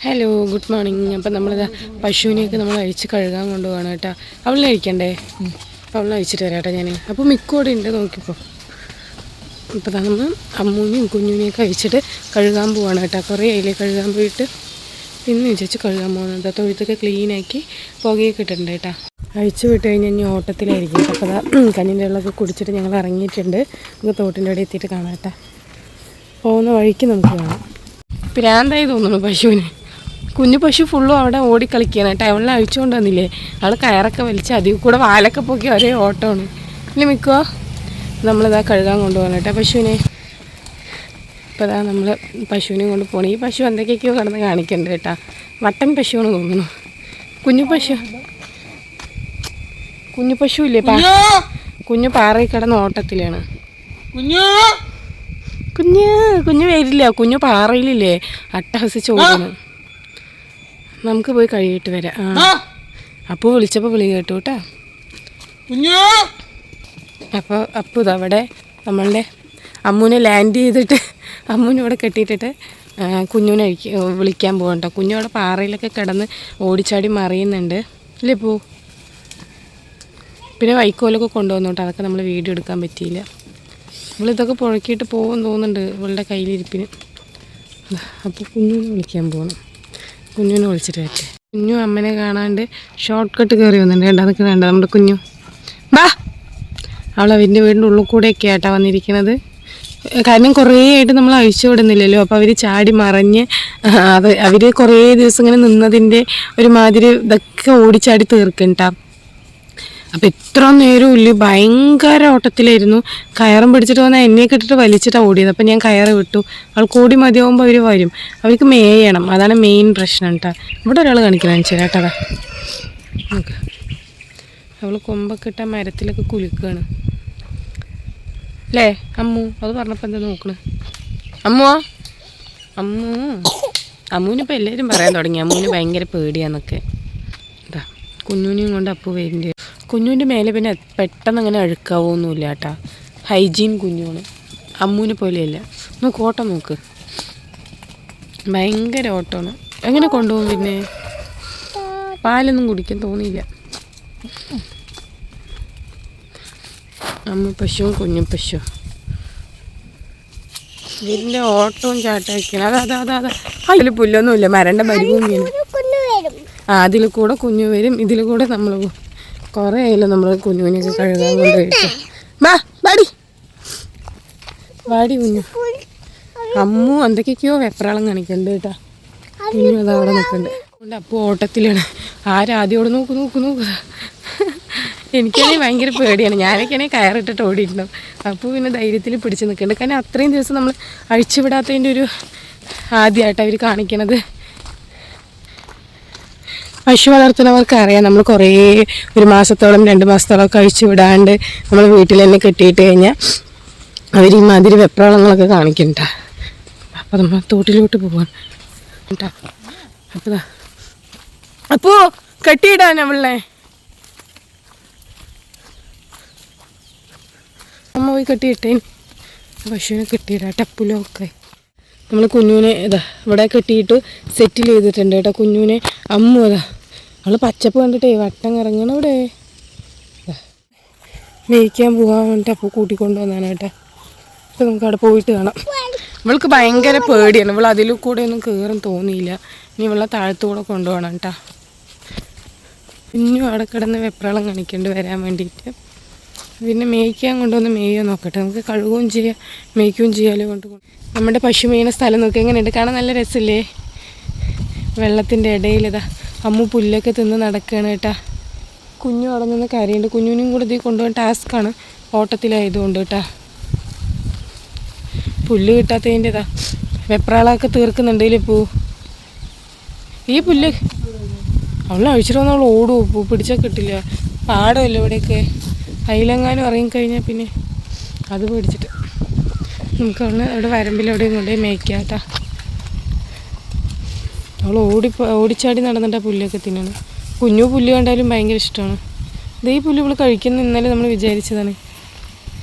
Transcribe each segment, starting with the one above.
Hello, good morning. അപ്പം നമ്മളിതാ പശുവിനെയൊക്കെ നമ്മൾ അഴിച്ച് കഴുകാൻ കൊണ്ടുപോകണം കേട്ടോ. അവളെ അഴിക്കണ്ടേ? അവളെ അഴിച്ചിട്ട് വരാം കേട്ടോ ഞാൻ. അപ്പോൾ മിക്കോടെ ഉണ്ട് നോക്കിപ്പോൾ. ഇപ്പോൾ നമ്മൾ അമ്മൂനെയും കുഞ്ഞുനെയൊക്കെ അഴിച്ചിട്ട് കഴുകാൻ പോവാണ് കേട്ടോ. കുറേ അതിലേ കഴുകാൻ പോയിട്ട് ഇന്ന് വിചാരിച്ച് കഴുകാൻ പോകുന്നത്. തൊഴുത്തൊക്കെ ക്ലീനാക്കി പുകയൊക്കെ ഇട്ടിട്ടുണ്ട് കേട്ടോ. അഴിച്ചു വിട്ട് കഴിഞ്ഞ് ഇനി ഓട്ടത്തിലായിരിക്കും. അപ്പോൾ അതാ കഞ്ഞിൻ്റെ വെള്ളമൊക്കെ കുടിച്ചിട്ട് ഞങ്ങൾ ഇറങ്ങിയിട്ടുണ്ട്. നമുക്ക് തോട്ടിൻ്റെ അവിടെ എത്തിയിട്ട് കാണാം കേട്ടോ. പോകുന്ന വഴിക്ക് നമുക്ക് കാണാം. പ്രാന്തായി തോന്നുന്നു പശുവിന്. കുഞ്ഞു പശു ഫുള്ളും അവിടെ ഓടിക്കളിക്കുകയാണ് കേട്ടോ. അവളെ അഴിച്ചുകൊണ്ട് വന്നില്ലേ, അവൾ കയറൊക്കെ വലിച്ച് അതിൽ കൂടെ വാലൊക്കെ പൊക്കി ഒരേ ഓട്ടമാണ്. ഇല്ല മിക്കോ നമ്മളിതാ കഴുകാൻ കൊണ്ടുപോകണം കേട്ടോ പശുവിനെ. ഇപ്പോൾ അതാ നമ്മൾ പശുവിനെയും കൊണ്ട് പോകണം. ഈ പശു എന്തൊക്കെയൊക്കെയോ കിടന്ന് കാണിക്കണ്ട കേട്ടോ. വട്ടൻ പശുവാണ് തോന്നുന്നു. കുഞ്ഞു പശു ഇല്ലേ, കുഞ്ഞു പാറയിൽ കിടന്ന് ഓട്ടത്തിലാണ്. കുഞ്ഞു വരില്ല. കുഞ്ഞു പാറയിലില്ലേ അട്ടഹസിച്ച് ഓടുന്നു. നമുക്ക് പോയി കഴുകിയിട്ട് വരാം. അപ്പോൾ വിളിച്ചപ്പോൾ വിളി കേട്ടു കേട്ടോ. അപ്പോൾ ഇതവിടെ നമ്മളുടെ അമ്മൂനെ ലാൻഡ് ചെയ്തിട്ട് അമ്മൂനെ ഇവിടെ കെട്ടിയിട്ടിട്ട് കുഞ്ഞുനെ വിളിക്കാൻ പോകണ്ട. കുഞ്ഞു അവിടെ പാറയിലൊക്കെ കിടന്ന് ഓടിച്ചാടി മറിയുന്നുണ്ട് അല്ലേ. പോ പിന്നെ വൈക്കോലൊക്കെ കൊണ്ടുവന്നു കേട്ടോ. അതൊക്കെ നമ്മൾ വീഡിയോ എടുക്കാൻ പറ്റിയില്ല. നമ്മളിതൊക്കെ പുഴക്കിയിട്ട് പോകുമെന്ന് തോന്നുന്നുണ്ട് ഇവളുടെ കയ്യിലിരിപ്പിന്. അപ്പോൾ കുഞ്ഞിനെ വിളിക്കാൻ പോകണം. കുഞ്ഞിനെ വിളിച്ചിട്ട് പറ്റേ. കുഞ്ഞു അമ്മനെ കാണാണ്ട് ഷോർട്ട് കട്ട് കയറി വന്നിട്ടുണ്ട്. കേട്ടോ അതൊക്കെ വേണ്ട നമ്മുടെ കുഞ്ഞു. ബാ, അവൾ അവൻ്റെ വീടിൻ്റെ ഉള്ളിൽ കൂടെയൊക്കെ ആയിട്ടാ വന്നിരിക്കുന്നത്. കാരണം കുറേ ആയിട്ട് നമ്മൾ അഴിച്ചു വിടുന്നില്ലല്ലോ. അപ്പോൾ അവർ ചാടി മറിഞ്ഞ് അവർ കുറേ ദിവസം ഇങ്ങനെ നിന്നതിൻ്റെ ഒരുമാതിരി ഇതൊക്കെ ഓടിച്ചാടി തീർക്കണ്ടാ. അപ്പം എത്ര നേരവും ഇല്ല, ഭയങ്കര ഓട്ടത്തിലായിരുന്നു. കയറും പിടിച്ചിട്ട് വന്നാൽ എന്നെയൊക്കെ ഇട്ടിട്ട് വലിച്ചിട്ടാണ് ഓടിയത്. അപ്പം ഞാൻ കയറ് വിട്ടു. അവൾ കൂടി മതിയാവുമ്പോൾ അവർ വരും. അവർക്ക് മേയണം, അതാണ് മെയിൻ പ്രശ്നം കേട്ടോ. ഇവിടെ ഒരാൾ കാണിക്കണം ചേട്ടാ. നോക്ക്, അവൾ കൊമ്പൊക്കെ ഇട്ട മരത്തിലൊക്കെ കുലുക്കുകയാണ് അല്ലേ അമ്മു. അത് പറഞ്ഞപ്പോൾ എന്താ നോക്കണേ അമ്മൂനിപ്പോൾ എല്ലാവരും പറയാൻ തുടങ്ങി അമ്മൂന് ഭയങ്കര പേടിയാന്നൊക്കെ. എന്താ കുഞ്ഞുനെയും കൊണ്ട് അപ്പു വരുന്നുണ്ട്. കുഞ്ഞുവിൻ്റെ മേലെ പിന്നെ പെട്ടെന്ന് അങ്ങനെ അഴുക്കാവൊന്നുമില്ല കേട്ടോ. ഹൈജീൻ കുഞ്ഞുമാണ്, അമ്മൂനെ പോലെയല്ല. നോക്ക് ഓട്ടം നോക്ക്, ഭയങ്കര ഓട്ടമാണ്. എങ്ങനെ കൊണ്ടുപോകും പിന്നെ? പാലൊന്നും കുടിക്കാൻ തോന്നിയില്ല. അമ്മ പശുവും കുഞ്ഞു പശു ഇതിൻ്റെ ഓട്ടവും ചാട്ടമൊക്കെയാണ്. അതാ അതിൽ പുല്ലൊന്നുമില്ല, മരണ്ട മരുഭൂമിയാണ്. അതിൽ കൂടെ കുഞ്ഞു വരും, ഇതിൽ കൂടെ നമ്മൾ കുറേ ആയില്ല നമ്മൾ കുഞ്ഞുവിനെയൊക്കെ കഴുകാൻ കൊണ്ടുപോയിട്ട്. വാടി കുഞ്ഞു. അമ്മു എന്തൊക്കെയൊക്കെയോ വെപ്രാളം കാണിക്കുന്നുണ്ട് കേട്ടോ. കുഞ്ഞു അത് അവിടെ നിൽക്കുന്നുണ്ട്. അതുകൊണ്ട് അപ്പോൾ ഓട്ടത്തിലാണ്. ആദ്യമോട് നോക്ക്. എനിക്കാണെങ്കിൽ ഭയങ്കര പേടിയാണ്. ഞാനൊക്കെയാണെങ്കിൽ കയറിട്ടിട്ട് ഓടിയിട്ടുണ്ടാവും. അപ്പോൾ പിന്നെ ധൈര്യത്തിൽ പിടിച്ച് നിൽക്കുന്നുണ്ട്. കാരണം അത്രയും ദിവസം നമ്മൾ അഴിച്ചു വിടാത്തതിൻ്റെ ഒരു ആദ്യമായിട്ട് അവർ കാണിക്കണത്. പശു വളർത്തുന്നവർക്ക് അറിയാം, നമ്മൾ കുറേ 1 മാസത്തോളം 2 മാസത്തോളം കഴിച്ചു വിടാണ്ട് നമ്മൾ വീട്ടിൽ തന്നെ കെട്ടിയിട്ട് കഴിഞ്ഞാൽ അവർ ഈ മാതിരി വെപ്രാളങ്ങളൊക്കെ കാണിക്കണ്ട. അപ്പോൾ നമ്മൾ തോട്ടിലോട്ട് പോവാണ് കേട്ടോ. അപ്പോൾ കെട്ടിയിടാൻ അവളെ അമ്മ പോയി കെട്ടിയിട്ടേ. പശുവിനെ കെട്ടിയിടാം ടപ്പുലൊക്കെ. നമ്മൾ കുഞ്ഞുവിനെ ഇവിടെ കെട്ടിയിട്ട് സെറ്റിൽ ചെയ്തിട്ടുണ്ട് കേട്ടോ. കുഞ്ഞുവിനെ അമ്മു അവൾ പച്ചപ്പ് കണ്ടിട്ടേ വട്ടം കറങ്ങണം. ഇവിടെ മേയ്ക്കാൻ പോകാൻ വേണ്ടിയിട്ട് അപ്പോൾ കൂട്ടിക്കൊണ്ട് വന്നാണ് കേട്ടോ. അപ്പോൾ നമുക്ക് അവിടെ പോയിട്ട് കാണാം. ഇവൾക്ക് ഭയങ്കര പേടിയാണ്. ഇവൾ അതിൽ കൂടെ ഒന്നും കയറും തോന്നിയില്ല. ഇനി ഇവളെ താഴത്തൂടെ കൊണ്ടുപോകണം കേട്ടോ. കുഞ്ഞും അവിടെ കിടന്ന് വെപ്രാളം കാണിക്കേണ്ടി വരാൻ വേണ്ടിയിട്ട്. പിന്നെ മേയ്ക്കാൻ കൊണ്ടുവന്ന് മേയോ നോക്കട്ടെ. നമുക്ക് കഴുകുകയും ചെയ്യാം മേയ്ക്കുകയും ചെയ്യാലോ. നമ്മുടെ പശു മേയുന്ന സ്ഥലം നോക്കി എങ്ങനെയുണ്ട്, കാണാൻ നല്ല രസമില്ലേ? വെള്ളത്തിൻ്റെ ഇടയിലിതാ അമ്മു പുല്ലൊക്കെ തിന്ന് നടക്കുകയാണ് കേട്ടോ. കുഞ്ഞു അവിടെ നിന്ന് കരയുണ്ട്. കുഞ്ഞിനും കൂടെ ഇതിൽ കൊണ്ടുപോകാൻ ടാസ്ക്കാണ് ഓട്ടത്തിലായതുകൊണ്ട് കേട്ടോ. പുല്ല് കിട്ടാത്തതിൻ്റെ വെപ്രാളമൊക്കെ തീർക്കുന്നുണ്ടെങ്കിൽ ഈ പുല്ല് അവൾ അഴിച്ചിട്ട് വന്നാൽ അവൾ ഓടും. പൂ പിടിച്ചാൽ കിട്ടില്ല, പാടമല്ലോ ഇവിടെയൊക്കെ. അതിലെങ്ങാനും ഇറങ്ങിക്കഴിഞ്ഞാൽ പിന്നെ അത് പിടിച്ചിട്ട് നമുക്ക് അവിടെ വരമ്പിലെവിടെയും കൊണ്ടുപോയി മേയ്ക്കാം കേട്ടോ. അവൾ ഓടിച്ചാടി നടന്നിട്ട് ആ പുല്ലൊക്കെ തിന്നണം. കുഞ്ഞു പുല്ല് കണ്ടാലും ഭയങ്കര ഇഷ്ടമാണ്. ഈ പുല്ല് ഇവൾ കഴിക്കുന്ന ഇന്നലെ നമ്മൾ വിചാരിച്ചതാണ്.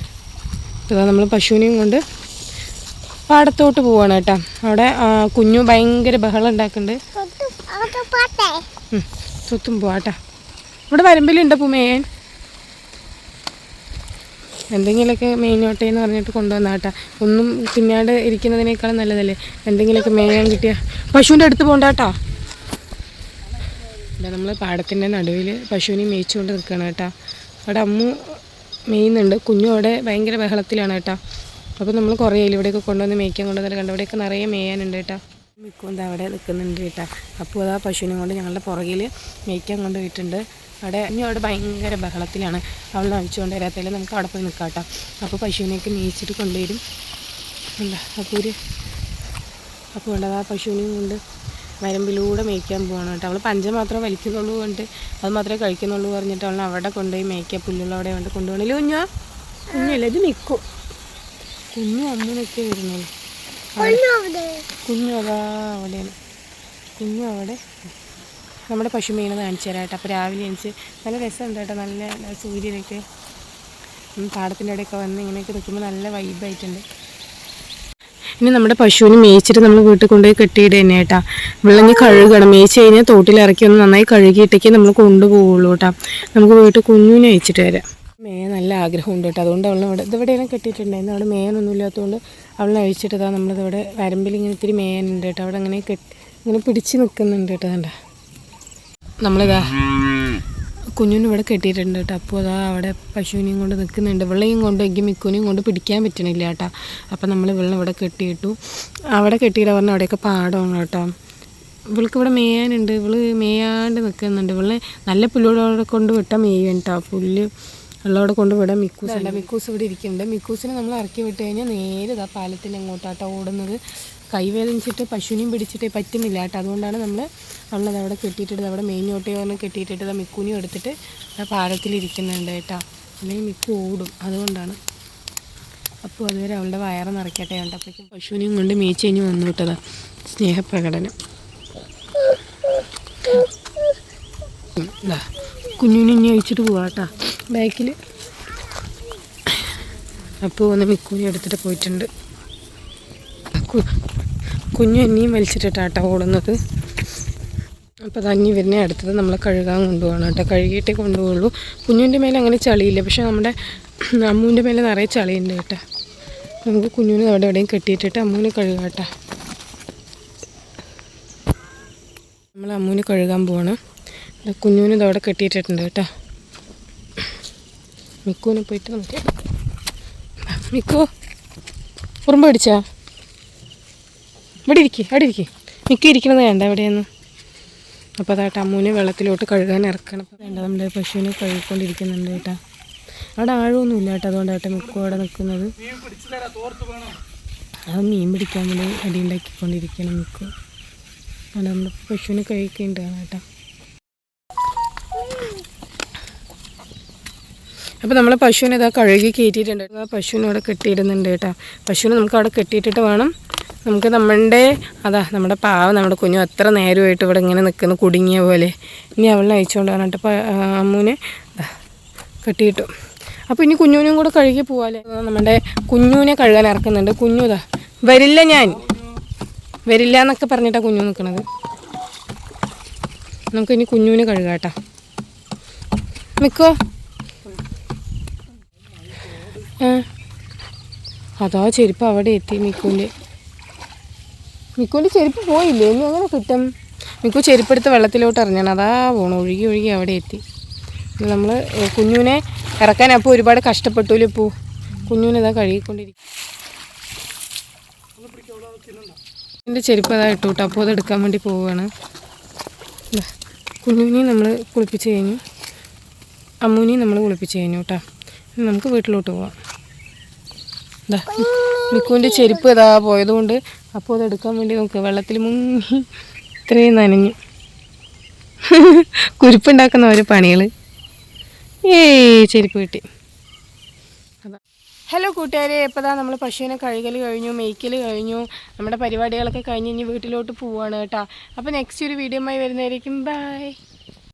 ഇതാ നമ്മൾ പശുവിനെയും കൊണ്ട് പാടത്തോട്ട് പോവാണ് കേട്ടോ. അവിടെ കുഞ്ഞു ഭയങ്കര ബഹളം ഉണ്ടാക്കുന്നുണ്ട്. സുത്തും പോവാട്ടാ. ഇവിടെ വരുമ്പിലുണ്ട് പൂമേയൻ. എന്തെങ്കിലുമൊക്കെ മേഞ്ഞോട്ടെ എന്ന് പറഞ്ഞിട്ട് കൊണ്ടുവന്നാട്ടാ. ഒന്നും തിന്നാണ്ട് ഇരിക്കുന്നതിനേക്കാളും നല്ലതല്ലേ എന്തെങ്കിലുമൊക്കെ മേയാൻ കിട്ടിയ. പശുവിൻ്റെ അടുത്ത് പോകണ്ടാട്ടാ. നമ്മൾ പാടത്തിൻ്റെ നടുവിൽ പശുവിനെ മേയിച്ചുകൊണ്ട് നിൽക്കുകയാണ് കേട്ടോ. അവിടെ അമ്മു മേയുന്നുണ്ട്, കുഞ്ഞും അവിടെ ഭയങ്കര ബഹളത്തിലാണ് കേട്ടോ. അപ്പോൾ നമ്മൾ കുറേ ഇവിടെയൊക്കെ കൊണ്ടുവന്ന് മേയ്ക്കാൻ കൊണ്ടുവന്നിട്ട് കണ്ട് അവിടെയൊക്കെ നിറയെ മേയാനുണ്ട് കേട്ടോ. മിക്കുന്താ അവിടെ നിൽക്കുന്നുണ്ട് കേട്ടോ. അപ്പോൾ അതാ പശുവിനെ കൊണ്ട് ഞങ്ങളുടെ പുറകിൽ മേയ്ക്കാൻ കൊണ്ടുപോയിട്ടുണ്ട്. അവിടെ ഭയങ്കര ബഹളത്തിലാണ്. അവളെ അഴിച്ചുകൊണ്ട് വരാത്തതിൽ നമുക്ക് അവിടെ പോയി നിൽക്കാം കേട്ടോ. അപ്പോൾ പശുവിനെയൊക്കെ മേയിച്ചിട്ട് കൊണ്ടുവരും. എന്താ അപ്പോൾ ഉണ്ട് ആ പശുവിനെയും കൊണ്ട് വരമ്പിലൂടെ മേയ്ക്കാൻ പോകണം കേട്ടോ. അവൾ പഞ്ചം മാത്രമേ വലിക്കുന്നുള്ളൂ കൊണ്ട് അത് മാത്രമേ കഴിക്കുന്നുള്ളൂ പറഞ്ഞിട്ട് അവൾ അവിടെ കൊണ്ടുപോയി മേയ്ക്കുക. പുല്ലുള്ള അവിടെ കൊണ്ട് കൊണ്ടുപോകണില്ല. കുഞ്ഞല്ല ഇത് മിക്കും കുഞ്ഞും അമ്മൂനൊക്കെ വരുന്നുള്ളൂ. കുഞ്ഞു അതാ അവിടെയാണ്. കുഞ്ഞു അവിടെ നമ്മുടെ പശു മേയുന്നത് കാണിച്ചു തരാം കേട്ടോ. അപ്പോൾ രാവിലെ എണിച്ച് നല്ല രസമുണ്ട് കേട്ടോ. നല്ല സൂര്യനൊക്കെ പാടത്തിൻ്റെ അവിടെയൊക്കെ വന്ന് ഇങ്ങനെയൊക്കെ നിൽക്കുമ്പോൾ നല്ല വൈബായിട്ടുണ്ട്. ഇനി നമ്മുടെ പശുവിനെ മേയിച്ചിട്ട് നമ്മൾ വീട്ടിൽ കൊണ്ടുപോയി കെട്ടിയിടുക തന്നെ കേട്ടോ. വെള്ളങ്ങി കഴുകണം. മേയിച്ച് കഴിഞ്ഞാൽ തോട്ടിലിറക്കി ഒന്ന് നന്നായി കഴുകിയിട്ടേക്ക് നമ്മൾ കൊണ്ടുപോകുള്ളൂ കേട്ടോ. നമുക്ക് വീട്ടിൽ കുഞ്ഞിനെ അയച്ചിട്ട് വരാം. മേയ നല്ല ആഗ്രഹമുണ്ട് കേട്ടോ. അതുകൊണ്ട് അവളെ ഇവിടെയാണ് കെട്ടിയിട്ടുണ്ടായിരുന്നു. അവിടെ മേയാനൊന്നും ഇല്ലാത്തതുകൊണ്ട് അവളെ അഴിച്ചിട്ടതാ നമ്മളിതവിടെ വരമ്പിൽ ഇങ്ങനെ ഇത്തിരി മേയാനുണ്ട് കേട്ടോ. അവിടെ ഇങ്ങനെ പിടിച്ച് നിൽക്കുന്നുണ്ട് കേട്ടോ. കണ്ട നമ്മളിതാ കുഞ്ഞിനും ഇവിടെ കെട്ടിയിട്ടുണ്ട് കേട്ടോ. അപ്പോൾ അതാ അവിടെ പശുവിനെയും കൊണ്ട് നിൽക്കുന്നുണ്ട്. വെള്ളയും കൊണ്ട് എങ്കിൽ മിക്കുനെയും കൊണ്ട് പിടിക്കാൻ പറ്റണില്ല കേട്ടോ. അപ്പം നമ്മൾ വെള്ളം ഇവിടെ കെട്ടിയിട്ടു. അവിടെ കെട്ടിയിട പറഞ്ഞാൽ അവിടെയൊക്കെ പാടമാണ് കേട്ടോ. ഇവൾക്ക് ഇവിടെ മേയാനുണ്ട്. ഇവള് മേയാണ്ട് നിൽക്കുന്നുണ്ട്. ഇവളെ നല്ല പുല്ലോടെ കൊണ്ട് വിട്ടാൽ മേയും കേട്ടോ. പുല്ല് വെള്ളമോടെ കൊണ്ട് വിടാൻ മിക്കൂസ് ഇവിടെ ഇരിക്കുന്നുണ്ട്. മിക്കൂസിനെ നമ്മൾ ഇറക്കി വിട്ട് കഴിഞ്ഞാൽ നേരെ ഇതാ പാലത്തിൻ്റെ അങ്ങോട്ടാട്ടോ ഓടുന്നത്. കൈവേദനിച്ചിട്ട് പശുവിനെയും പിടിച്ചിട്ട് പറ്റുന്നില്ല കേട്ടോ. അതുകൊണ്ടാണ് നമ്മൾ അവളത് അവിടെ കെട്ടിയിട്ടിട്ട് അവിടെ മേഞ്ഞോട്ടേ പറഞ്ഞ് കെട്ടിയിട്ടിട്ട് മിക്കുനെയും എടുത്തിട്ട് ആ പാലത്തിലിരിക്കുന്നുണ്ട് കേട്ടോ. അല്ലെങ്കിൽ മിക്കു ഓടും, അതുകൊണ്ടാണ്. അപ്പോൾ അതുവരെ അവളുടെ വയറ് നിറയ്ക്കട്ടെ കേട്ടോ. അപ്പോഴേക്കും പശുവിനെയും കൊണ്ട് മേയിച്ച് കഴിഞ്ഞ് വന്നു വിട്ടതാ സ്നേഹപ്രകടനം. കുഞ്ഞിനെ ഇനി അഴിച്ചിട്ട് പോവാം കേട്ടോ ബാക്കിൽ. അപ്പോൾ ഒന്ന് മിക്കുനെ എടുത്തിട്ട് പോയിട്ടുണ്ട്. കുഞ്ഞു എന്നെയും വലിച്ചിട്ടിട്ടാട്ടോ ഓടുന്നത്. അപ്പോൾ തങ്ങി വരുന്ന അടുത്തത് നമ്മളെ കഴുകാൻ കൊണ്ടുപോകണം കേട്ടോ. കഴുകിയിട്ടേ കൊണ്ടുപോകുള്ളൂ. കുഞ്ഞിൻ്റെ മേലെ അങ്ങനെ ചളിയില്ല, പക്ഷെ നമ്മുടെ അമ്മൂൻ്റെ മേലെ നിറയെ ചളിയുണ്ട് കേട്ടോ. നമുക്ക് കുഞ്ഞിനെ അവിടെ എവിടെയും കെട്ടിയിട്ടിട്ട് അമ്മൂനെ കഴുകാം കേട്ടോ. നമ്മൾ അമ്മൂനെ കഴുകാൻ പോകണം. കുഞ്ഞിനെ ഇതവിടെ കെട്ടിയിട്ടിട്ടുണ്ട് കേട്ടോ. മിക്കുവിനെ പോയിട്ട് നമുക്ക് മിക്കു ഉറുമ്പ് പിടിച്ചാ ഇവിടെ ഇരിക്കുക, അവിടെ ഇരിക്കുക. മിക്കു ഇരിക്കണത് വേണ്ട എവിടെയെന്ന്. അപ്പോൾ അതായിട്ട് അമ്മൂനെ വെള്ളത്തിലോട്ട് കഴുകാൻ ഇറക്കണം. അപ്പോൾ വേണ്ട നമ്മുടെ പശുവിനെ കഴുകിക്കൊണ്ടിരിക്കുന്നുണ്ട് കേട്ടോ. അവിടെ ആഴമൊന്നുമില്ല കേട്ടോ. അതുകൊണ്ടാട്ടെ മിക്കു അവിടെ നിൽക്കുന്നത്. അത് മീൻ പിടിക്കാൻ വേണ്ടി അടി ഉണ്ടാക്കിക്കൊണ്ടിരിക്കണം മിക്കു. അവിടെ നമ്മൾ പശുവിനെ കഴുകിക്കേണ്ടതാണ് കേട്ടോ. അപ്പോൾ നമ്മൾ പശുവിനെ ഇതാ കഴുകി കയറ്റിയിട്ടുണ്ട്. ആ പശുവിനെ അവിടെ കെട്ടിയിടുന്നുണ്ട് കേട്ടോ. പശുവിനെ നമുക്ക് അവിടെ കെട്ടിയിട്ടിട്ട് വേണം നമുക്ക് നമ്മുടെ പാവം നമ്മുടെ കുഞ്ഞു അത്ര നേരമായിട്ട് ഇവിടെ ഇങ്ങനെ നിൽക്കുന്നു കുടുങ്ങിയ പോലെ. ഇനി അവളെ അയച്ചുകൊണ്ട് വന്നിട്ട് അമ്മൂനെ കെട്ടിയിട്ടു. അപ്പോൾ ഇനി കുഞ്ഞുവിനെയും കൂടെ കഴുകി പോവാല്ലേ. നമ്മുടെ കുഞ്ഞുവിനെ കഴുകാൻ ഇറക്കുന്നുണ്ട്. കുഞ്ഞുതാ വരില്ല എന്നൊക്കെ പറഞ്ഞിട്ടാണ് കുഞ്ഞു നിൽക്കുന്നത്. നമുക്കിനി കുഞ്ഞുവിനെ കഴുകാട്ടോ. മിക്കോ അതാ ചെരുപ്പ് അവിടെ എത്തി. മിക്കുവിൻ്റെ ചെരുപ്പ് പോയില്ലേ? ഇനി അങ്ങനെ കിട്ടും. മിക്കു ചെരുപ്പെടുത്ത് വെള്ളത്തിലോട്ട് ഇറങ്ങണം. അതാ പോകണം ഒഴുകി അവിടെ എത്തി. നമ്മൾ കുഞ്ഞുവിനെ ഇറക്കാൻ അപ്പോൾ ഒരുപാട് കഷ്ടപ്പെട്ടൂല്ലോ. ഇപ്പോൾ കുഞ്ഞുവിനെ ഇതാ കഴുകിക്കൊണ്ടിരിക്കും. എൻ്റെ ചെരുപ്പ് അതാ ഇട്ടു കേട്ടോ. അപ്പോൾ അത് എടുക്കാൻ വേണ്ടി പോവുകയാണ്. കുഞ്ഞുവിനെയും നമ്മൾ കുളിപ്പിച്ച് കഴിഞ്ഞു, അമ്മൂനെയും നമ്മൾ കുളിപ്പിച്ച് കഴിഞ്ഞു കേട്ടോ. നമുക്ക് വീട്ടിലോട്ട് പോവാം. മിക്കുവിൻ്റെ ചെരുപ്പ് ഇതാ പോയതുകൊണ്ട് അപ്പോൾ അത് എടുക്കാൻ വേണ്ടി നോക്കുക. വെള്ളത്തിൽ മുങ്ങി ഇത്രയും നനഞ്ഞു. കുരുപ്പുണ്ടാക്കുന്ന ഓരോ പണികൾ. ചെരുപ്പ് കിട്ടി. ഹലോ കൂട്ടുകാരെ, ഇപ്പോൾ നമ്മൾ പശുവിനെ കഴുകൽ കഴിഞ്ഞു, മേയ്ക്കൽ കഴിഞ്ഞു, നമ്മുടെ പരിപാടികളൊക്കെ കഴിഞ്ഞ് ഇനി വീട്ടിലോട്ട് പോവുകയാണ് കേട്ടോ. അപ്പോൾ നെക്സ്റ്റ് ഒരു വീഡിയോയുമായി വരുന്നതായിരിക്കും. ബൈ.